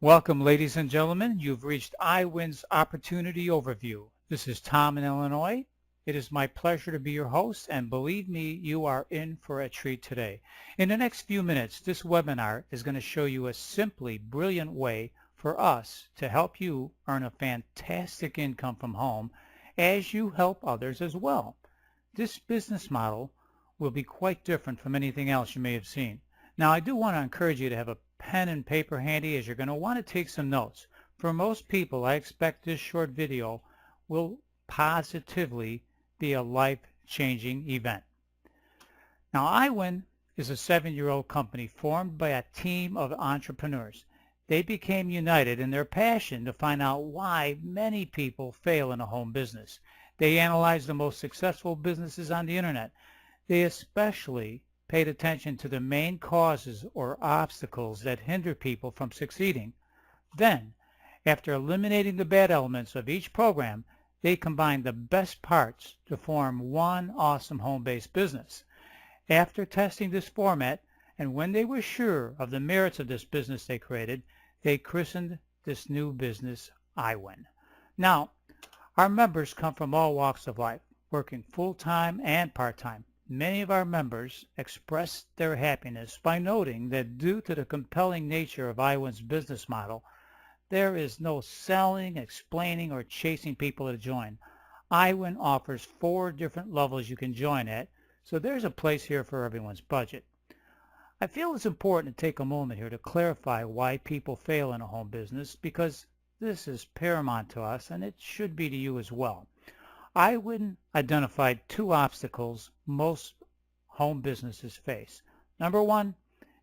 Welcome, ladies and gentlemen. You've reached iWin's Opportunity Overview. This is Tom in Illinois. It is my pleasure to be your host, and believe me, you are in for a treat today. In the next few minutes, this webinar is going to show you a simply brilliant way for us to help you earn a fantastic income from home as you help others as well. This business model will be quite different from anything else you may have seen. Now, I do want to encourage you to have a pen and paper handy, as you're going to want to take some notes. For most people, I expect this short video will positively be a life-changing event. Now, iWin is a 7-year-old company formed by a team of entrepreneurs. They became united in their passion to find out why many people fail in a home business. They analyzed the most successful businesses on the internet. They especially paid attention to the main causes or obstacles that hinder people from succeeding. Then, after eliminating the bad elements of each program, they combined the best parts to form one awesome home-based business. After testing this format, and when they were sure of the merits of this business they created, they christened this new business iWin. Now, our members come from all walks of life, working full-time and part-time. Many of our members expressed their happiness by noting that due to the compelling nature of iWin's business model, there is no selling, explaining, or chasing people to join. iWin offers 4 different levels you can join at, so there's a place here for everyone's budget. I feel it's important to take a moment here to clarify why people fail in a home business, because this is paramount to us and it should be to you as well. iWin identified 2 obstacles most home businesses face. Number 1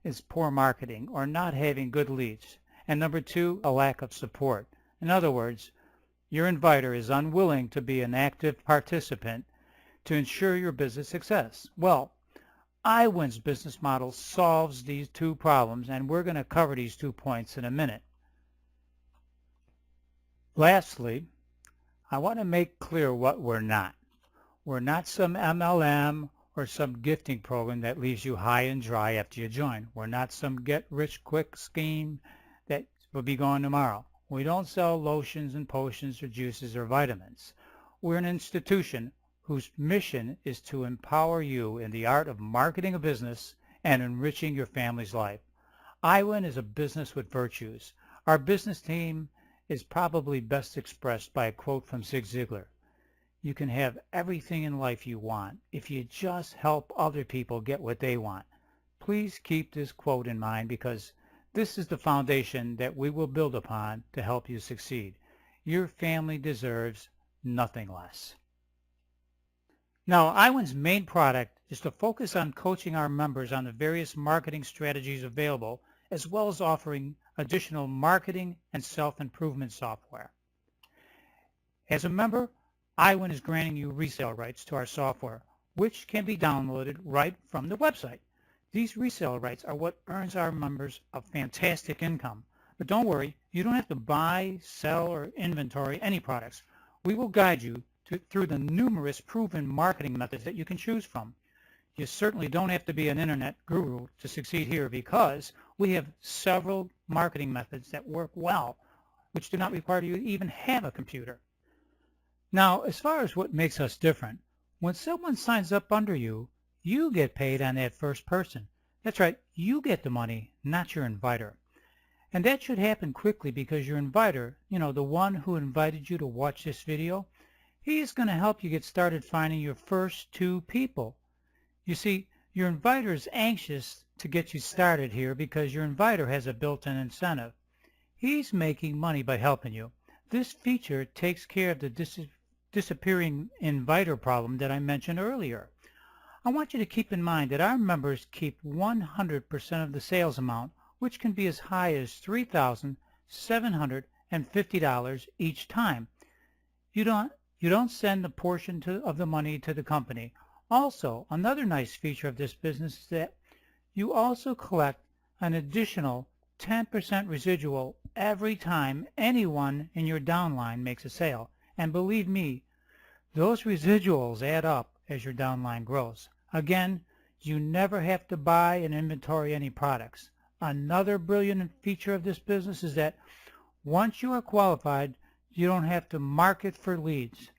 is poor marketing or not having good leads. And number 2, a lack of support. In other words, your inviter is unwilling to be an active participant to ensure your business success. Well, iWin's business model solves these 2 problems, and we're going to cover these 2 points in a minute. Lastly, I want to make clear what we're not. We're not some MLM or some gifting program that leaves you high and dry after you join. We're not some get-rich-quick scheme that will be gone tomorrow. We don't sell lotions and potions or juices or vitamins. We're an institution whose mission is to empower you in the art of marketing a business and enriching your family's life. iWin is a business with virtues. Our business team is probably best expressed by a quote from Zig Ziglar. You can have everything in life you want if you just help other people get what they want. Please keep this quote in mind, because this is the foundation that we will build upon to help you succeed. Your family deserves nothing less. Now, iWin's main product is to focus on coaching our members on the various marketing strategies available, as well as offering additional marketing and self-improvement software. As a member, iWin is granting you resale rights to our software, which can be downloaded right from the website. These resale rights are what earns our members a fantastic income. But don't worry, you don't have to buy, sell, or inventory any products. We will guide you through the numerous proven marketing methods that you can choose from. You certainly don't have to be an internet guru to succeed here, because we have several marketing methods that work well, which do not require you to even have a computer. Now, as far as what makes us different, when someone signs up under you, you get paid on that first person. That's right, you get the money, not your inviter. And that should happen quickly, because your inviter, the one who invited you to watch this video, he is going to help you get started finding your first 2 people. You see, your inviter is anxious to get you started here because your inviter has a built-in incentive. He's making money by helping you. This feature takes care of the disappearing inviter problem that I mentioned earlier. I want you to keep in mind that our members keep 100% of the sales amount, which can be as high as $3,750 each time. You don't send a portion of the money to the company. Also, another nice feature of this business is that you also collect an additional 10% residual every time anyone in your downline makes a sale. And believe me, those residuals add up as your downline grows. Again, you never have to buy and inventory any products. Another brilliant feature of this business is that once you are qualified, you don't have to market for leads.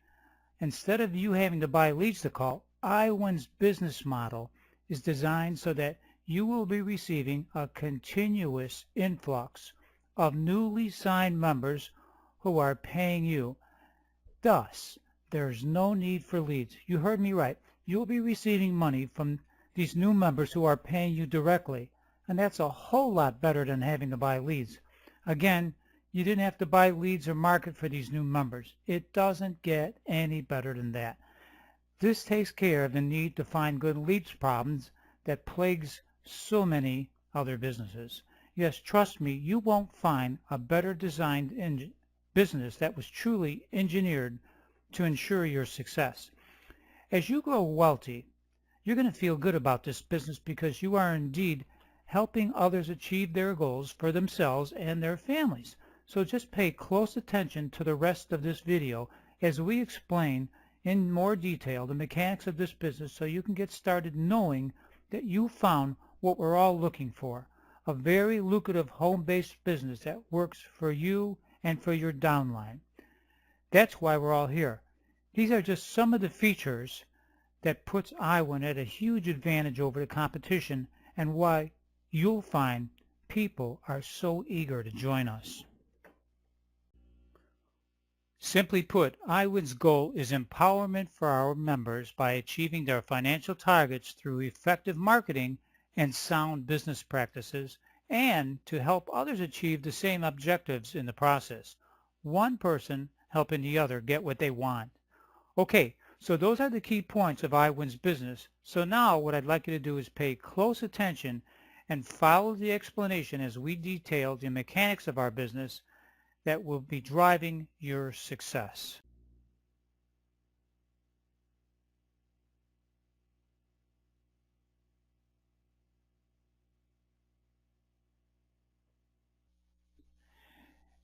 Instead of you having to buy leads to call, iwin's business model is designed so that you will be receiving a continuous influx of newly signed members who are paying you. Thus, there's no need for leads. You heard me right. You'll be receiving money from these new members who are paying you directly, and that's a whole lot better than having to buy leads. Again, you didn't have to buy leads or market for these new members. It doesn't get any better than that. This takes care of the need to find good leads problems that plagues so many other businesses. Yes, trust me, you won't find a better designed business that was truly engineered to ensure your success. As you grow wealthy, you're going to feel good about this business because you are indeed helping others achieve their goals for themselves and their families. So just pay close attention to the rest of this video as we explain in more detail the mechanics of this business so you can get started knowing that you found what we're all looking for, a very lucrative home-based business that works for you and for your downline. That's why we're all here. These are just some of the features that puts iwin at a huge advantage over the competition and why you'll find people are so eager to join us. Simply put, iwin's goal is empowerment for our members by achieving their financial targets through effective marketing and sound business practices, and to help others achieve the same objectives in the process. One person helping the other get what they want. Okay, so those are the key points of iwin's business. So now what I'd like you to do is pay close attention and follow the explanation as we detail the mechanics of our business that will be driving your success.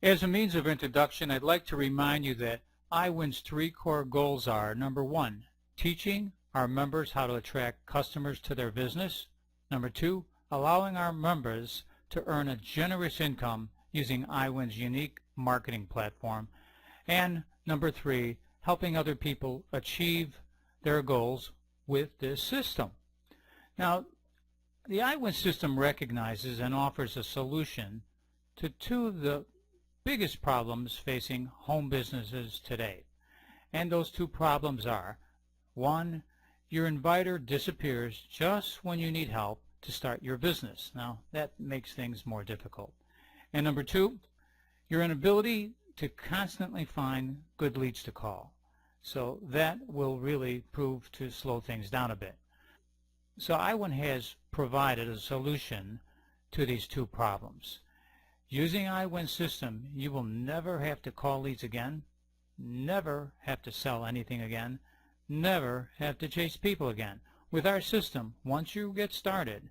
As a means of introduction, I'd like to remind you that iwin's 3 core goals are: number 1, teaching our members how to attract customers to their business; number 2, allowing our members to earn a generous income using iwin's unique marketing platform; and number 3, helping other people achieve their goals with this system. Now, the iwin system recognizes and offers a solution to 2 of the biggest problems facing home businesses today. And those 2 problems are: 1, your inviter disappears just when you need help to start your business. Now, that makes things more difficult. And number 2, your inability to constantly find good leads to call. So that will really prove to slow things down a bit. So iwin has provided a solution to these 2 problems. Using iwin's system, you will never have to call leads again, never have to sell anything again, never have to chase people again. With our system, once you get started,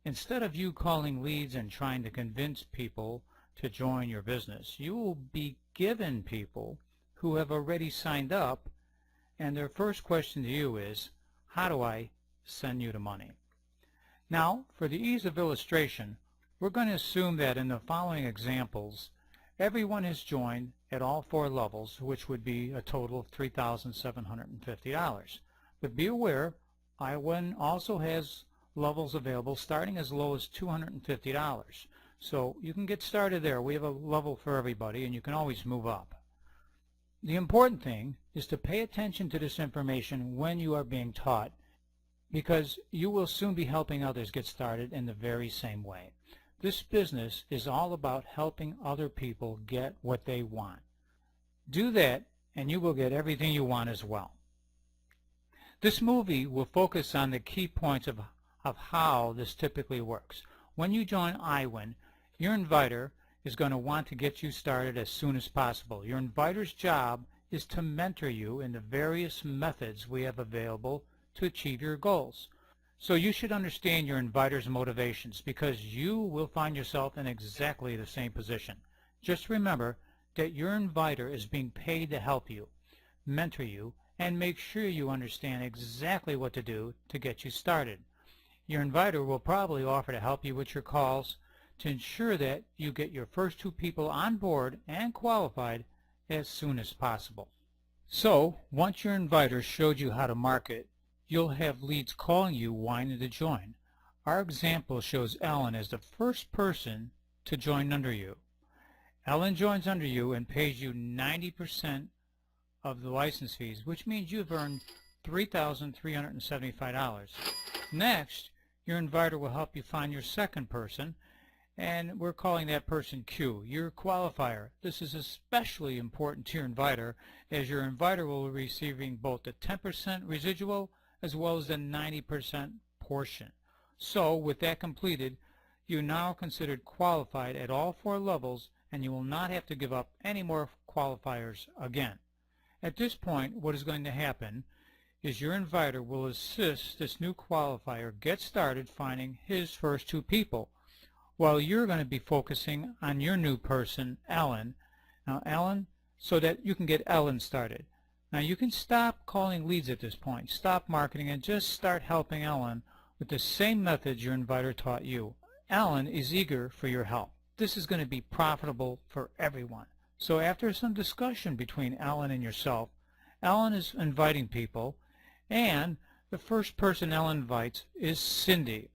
instead of you calling leads and trying to convince people to join your business, you will be given people who have already signed up, and their first question to you is, how do I send you the money? Now, for the ease of illustration, we're going to assume that in the following examples, everyone has joined at all 4 levels, which would be a total of $3,750. But be aware, iwin also has levels available starting as low as $250. So you can get started there. We have a level for everybody, and you can always move up. The important thing is to pay attention to this information when you are being taught, because you will soon be helping others get started in the very same way. This business is all about helping other people get what they want. Do that, and you will get everything you want as well. This movie will focus on the key points of how this typically works. When you join iwin, your inviter is going to want to get you started as soon as possible. Your inviter's job is to mentor you in the various methods we have available to achieve your goals. So you should understand your inviter's motivations, because you will find yourself in exactly the same position. Just remember that your inviter is being paid to help you, mentor you, and make sure you understand exactly what to do to get you started. Your inviter will probably offer to help you with your calls, to ensure that you get your first 2 people on board and qualified as soon as possible. So once your inviter showed you how to market, you'll have leads calling you wanting to join. Our example shows Ellen as the first person to join under you. Ellen joins under you and pays you 90% of the license fees, which means you've earned $3,375. Next, your inviter will help you find your second person, and we're calling that person Q, your qualifier. This is especially important to your inviter, as your inviter will be receiving both the 10% residual as well as the 90% portion. So with that completed, you're now considered qualified at all 4 levels, and you will not have to give up any more qualifiers again. At this point, what is going to happen is your inviter will assist this new qualifier get started finding his first 2 people, while you're going to be focusing on your new person, Ellen. Now, Ellen, so that you can get Ellen started. Now, you can stop calling leads at this point, stop marketing, and just start helping Ellen with the same methods your inviter taught you. Ellen is eager for your help. This is going to be profitable for everyone. So after some discussion between Ellen and yourself, Ellen is inviting people, and the first person Ellen invites is Cindy.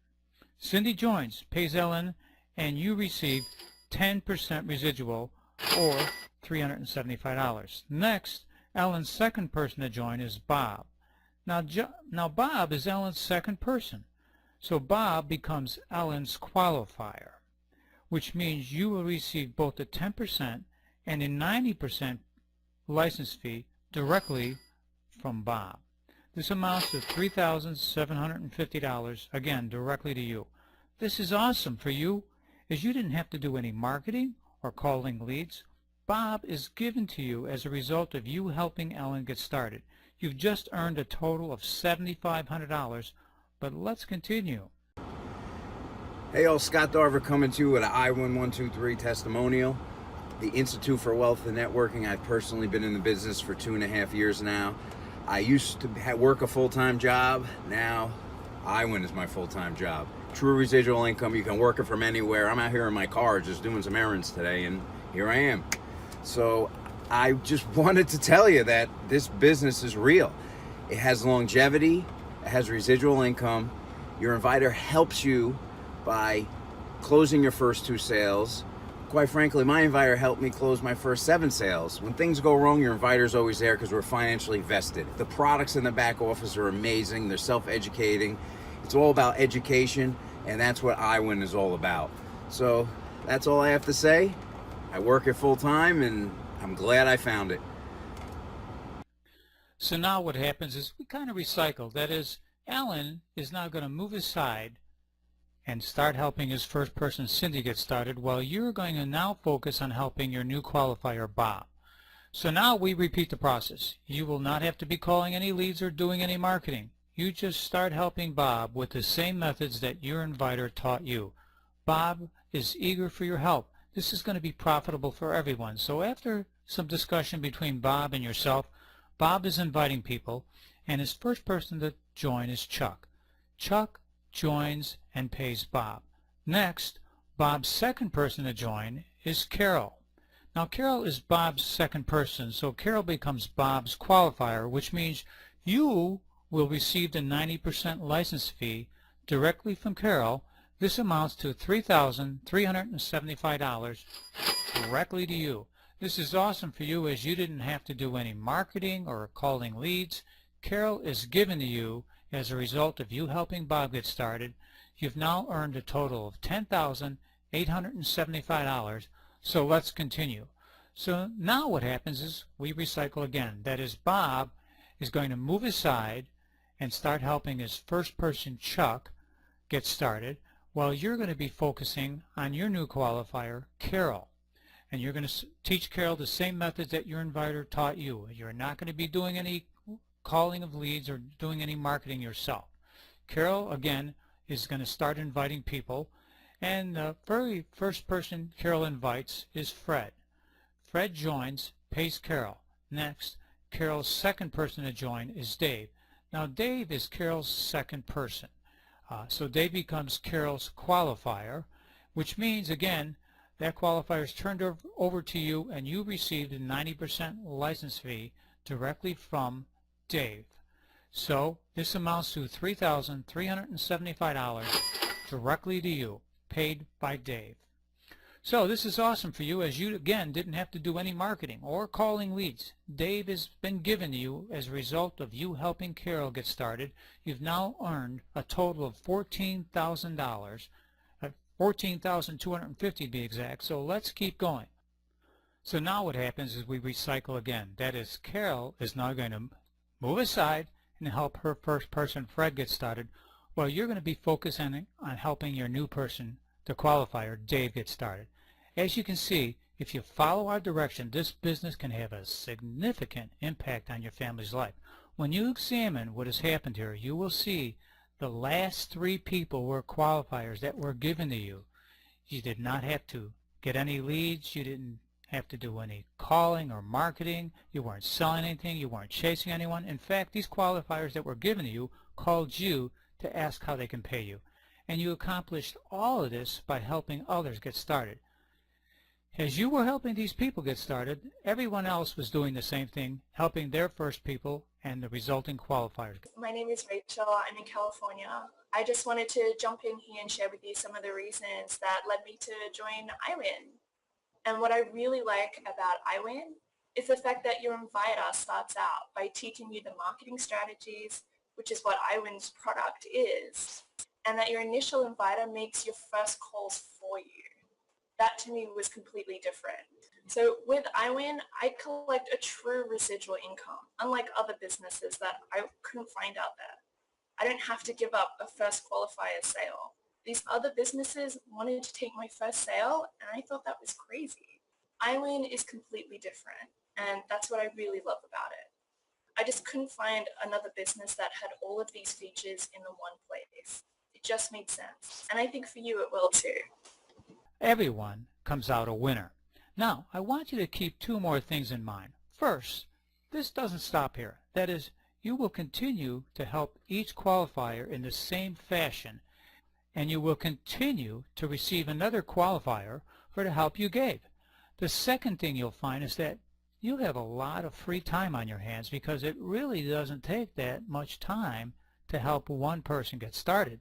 Cindy joins, pays Ellen, and you receive 10% residual, or $375. Next, Ellen's second person to join is Bob. Now Bob is Ellen's second person, so Bob becomes Ellen's qualifier, which means you will receive both the 10% and a 90% license fee directly from Bob. This amounts to $3,750, again, directly to you. This is awesome for you, as you didn't have to do any marketing or calling leads. Bob is given to you as a result of you helping Ellen get started. You've just earned a total of $7,500, but let's continue. Hey all, Scott Darver coming to you with an iwin123 testimonial. The Institute for Wealth and Networking. I've personally been in the business for 2.5 years now. I used to work a full-time job. Now iwin is my full-time job. True residual income. You can work it from anywhere. I'm out here in my car just doing some errands today, and here I am. So I just wanted to tell you that this business is real. It has longevity. It has residual income. Your inviter helps you by closing your first 2 sales. Quite frankly, my inviter helped me close my first 7 sales. When things go wrong, your inviter's always there because we're financially vested. The products in the back office are amazing. They're self-educating. It's all about education, and that's what iwin is all about. So that's all I have to say. I work it full time, and I'm glad I found it. So now what happens is we kind of recycle. That is, Alan is now going to move aside and start helping his first person, Cindy, get started, while you're going to now focus on helping your new qualifier, Bob. So now we repeat the process. You will not have to be calling any leads or doing any marketing. You just start helping Bob with the same methods that your inviter taught you. Bob is eager for your help. This is going to be profitable for everyone. So after some discussion between Bob and yourself, Bob is inviting people, and his first person to join is Chuck. Chuck joins and pays Bob. Next, Bob's second person to join is Carol. Now Carol is Bob's second person, so Carol becomes Bob's qualifier, which means you will receive the 90% license fee directly from Carol. This amounts to $3,375 directly to you. This is awesome for you, as you didn't have to do any marketing or calling leads. Carol is given to you as a result of you helping Bob get started. You've now earned a total of $10,875. So let's continue. So now what happens is we recycle again. That is, Bob is going to move aside and start helping his first person, Chuck, get started, while you're going to be focusing on your new qualifier, Carol. And you're going to teach Carol the same methods that your inviter taught you. You're not going to be doing any calling of leads or doing any marketing yourself. Carol, again, is going to start inviting people, and the very first person Carol invites is Fred. Fred joins, pays Carol. Next, Carol's second person to join is Dave. Now Dave is Carol's second person. So Dave becomes Carol's qualifier, which means, again, that qualifier is turned over to you and you received a 90% license fee directly from Dave. So this amounts to $3,375 directly to you, paid by Dave. So this is awesome for you, as you, again, didn't have to do any marketing or calling leads. Dave has been given to you as a result of you helping Carol get started. You've now earned a total of $14,000, $14,250 to be exact, so let's keep going. So now what happens is we recycle again. That is, Carol is now going to move aside and help her first person, Fred, get started, while you're going to be focused on helping your new person, the qualifier, Dave, get started. As you can see, if you follow our direction, this business can have a significant impact on your family's life. When you examine what has happened here, you will see the last three people were qualifiers that were given to you. You did not have to get any leads. You didn't have to do any calling or marketing. You weren't selling anything. You weren't chasing anyone. In fact, these qualifiers that were given to you called you to ask how they can pay you. And you accomplished all of this by helping others get started. As you were helping these people get started, everyone else was doing the same thing, helping their first people and the resulting qualifiers. My name is Rachel. I'm in California. I just wanted to jump in here and share with you some of the reasons that led me to join iwin. And what I really like about iwin is the fact that your inviter starts out by teaching you the marketing strategies, which is what iwin's product is, and that your initial inviter makes your first calls for you. That to me was completely different. So with iwin, I collect a true residual income, unlike other businesses that I couldn't find out there. I don't have to give up a first qualifier sale. These other businesses wanted to take my first sale, and I thought that was crazy. iwin is completely different, and that's what I really love about it. I just couldn't find another business that had all of these features in the one place. It just made sense, and I think for you it will too. Everyone comes out a winner. Now, I want you to keep two more things in mind. First, this doesn't stop here. That is, you will continue to help each qualifier in the same fashion, and you will continue to receive another qualifier for the help you gave. The second thing you'll find is that you have a lot of free time on your hands, because it really doesn't take that much time to help one person get started.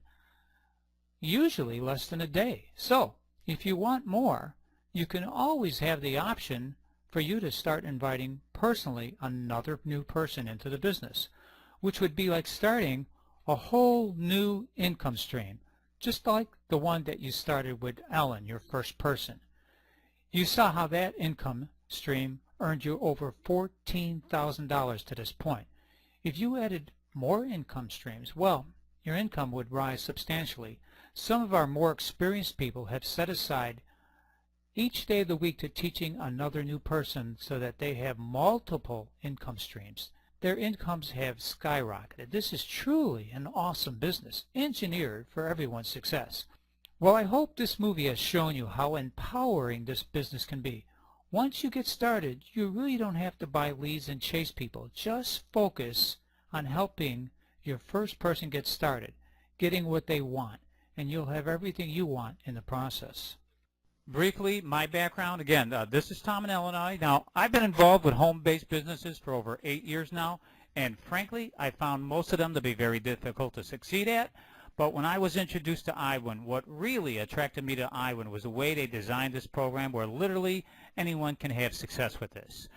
Usually less than a day. So, if you want more, you can always have the option for you to start inviting personally another new person into the business, which would be like starting a whole new income stream, just like the one that you started with Ellen, your first person. You saw how that income stream earned you over $14,000 to this point. If you added more income streams, well, your income would rise substantially. Some of our more experienced people have set aside each day of the week to teaching another new person so that they have multiple income streams. Their incomes have skyrocketed. This is truly an awesome business, engineered for everyone's success. Well, I hope this movie has shown you how empowering this business can be. Once you get started, you really don't have to buy leads and chase people. Just focus on helping your first person get started, getting what they want, and you'll have everything you want in the process. Briefly, my background, again, this is Tom in Illinois. Now, I've been involved with home-based businesses for over 8 years now, and frankly, I found most of them to be very difficult to succeed at. But when I was introduced to iwin, what really attracted me to iwin was the way they designed this program, where literally anyone can have success with this.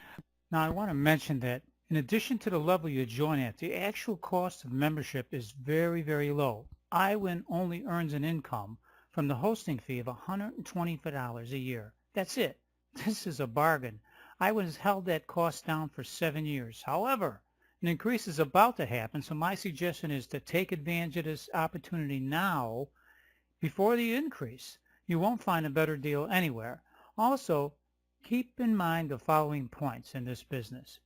Now, I want to mention that in addition to the level you join at, the actual cost of membership is very, very low. iwin only earns an income from the hosting fee of $125 a year. That's it. This is a bargain. iwin has held that cost down for 7 years. However, an increase is about to happen, so my suggestion is to take advantage of this opportunity now before the increase. You won't find a better deal anywhere. Also, keep in mind the following points in this business.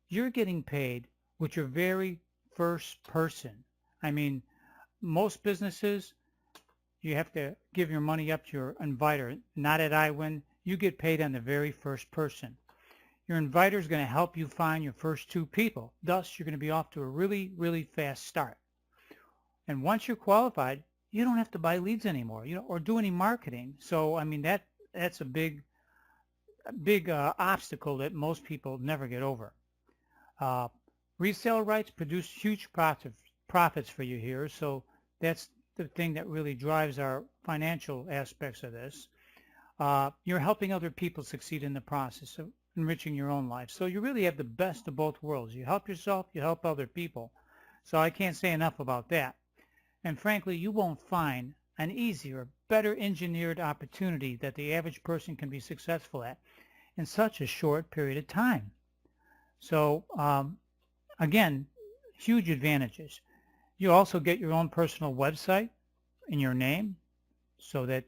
You're getting paid with your very first person. I mean, most businesses, you have to give your money up to your inviter. Not at iwin. You get paid on the very first person. Your inviter is going to help you find your first two people. Thus, you're going to be off to a really, really fast start. And once you're qualified, you don't have to buy leads anymore, or do any marketing. So I mean that's a big obstacle that most people never get over. Uh, Resale rights produce huge profits for you here, so that's the thing that really drives our financial aspects of this. You're helping other people succeed in the process of enriching your own life. So you really have the best of both worlds. You help yourself, you help other people. So I can't say enough about that. And frankly, you won't find an easier, better engineered opportunity that the average person can be successful at in such a short period of time. So again, huge advantages. You also get your own personal website in your name so that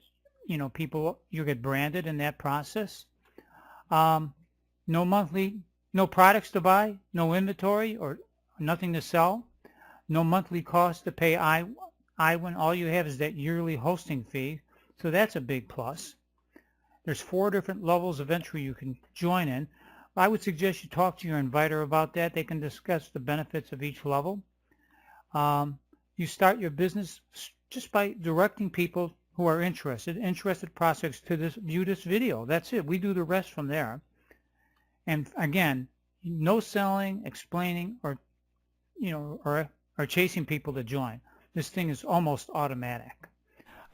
you get branded in that process. No products to buy, no inventory or nothing to sell, no monthly cost to pay iwin. All you have is that yearly hosting fee, so that's a big plus. There's 4 different levels of entry you can join in. I would suggest you talk to your inviter about that. They can discuss the benefits of each level. You start your business just by directing people who are interested prospects to view this video. That's it. We do the rest from there. And again, no selling, explaining, or chasing people to join. This thing is almost automatic.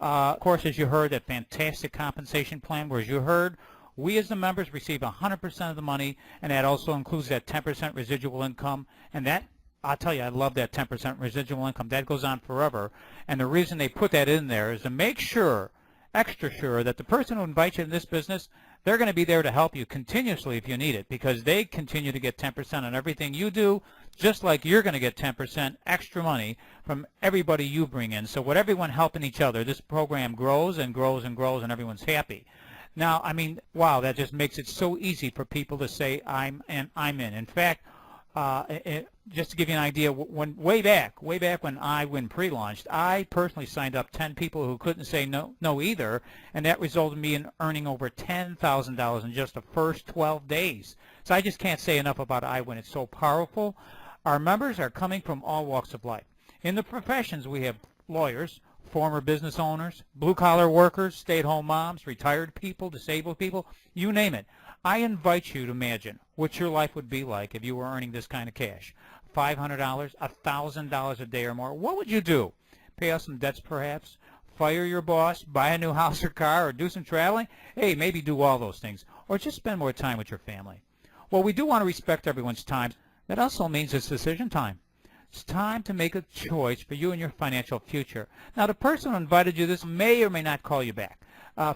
Of course, as you heard, that fantastic compensation plan, where as you heard, we as the members receive 100% of the money, and that also includes that 10% residual income. And that, I'll tell you, I love that 10% residual income. That goes on forever. And the reason they put that in there is to make sure, extra sure, that the person who invites you in this business, they're going to be there to help you continuously if you need it, because they continue to get 10% on everything you do, just like you're going to get 10% extra money from everybody you bring in. So with everyone helping each other, this program grows and grows and grows, and everyone's happy. Now, I mean, wow, that just makes it so easy for people to say, I'm in. In fact, just to give you an idea, way back when iwin pre-launched, I personally signed up 10 people who couldn't say no either, and that resulted in me in earning over $10,000 in just the first 12 days. So I just can't say enough about iwin. It's so powerful. Our members are coming from all walks of life. In the professions, we have lawyers, former business owners, blue-collar workers, stay-at-home moms, retired people, disabled people, you name it. I invite you to imagine what your life would be like if you were earning this kind of cash. $500, $1,000 a day or more. What would you do? Pay off some debts perhaps? Fire your boss? Buy a new house or car? Or do some traveling? Hey, maybe do all those things. Or just spend more time with your family. Well, we do want to respect everyone's time. That also means it's decision time. It's time to make a choice for you and your financial future. Now, the person who invited you this may or may not call you back.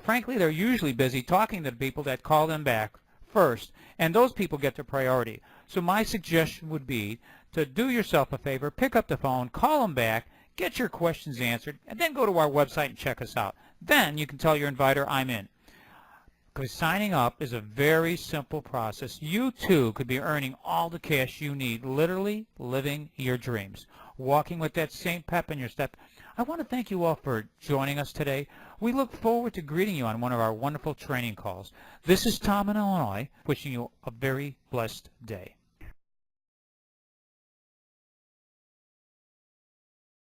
Frankly, they're usually busy talking to the people that call them back first, and those people get the priority. So my suggestion would be to do yourself a favor, pick up the phone, call them back, get your questions answered, and then go to our website and check us out. Then you can tell your inviter, I'm in. Because signing up is a very simple process. You too could be earning all the cash you need, literally living your dreams, walking with that same pep in your step. I want to thank you all for joining us today. We look forward to greeting you on one of our wonderful training calls. This is Tom in Illinois, wishing you a very blessed day.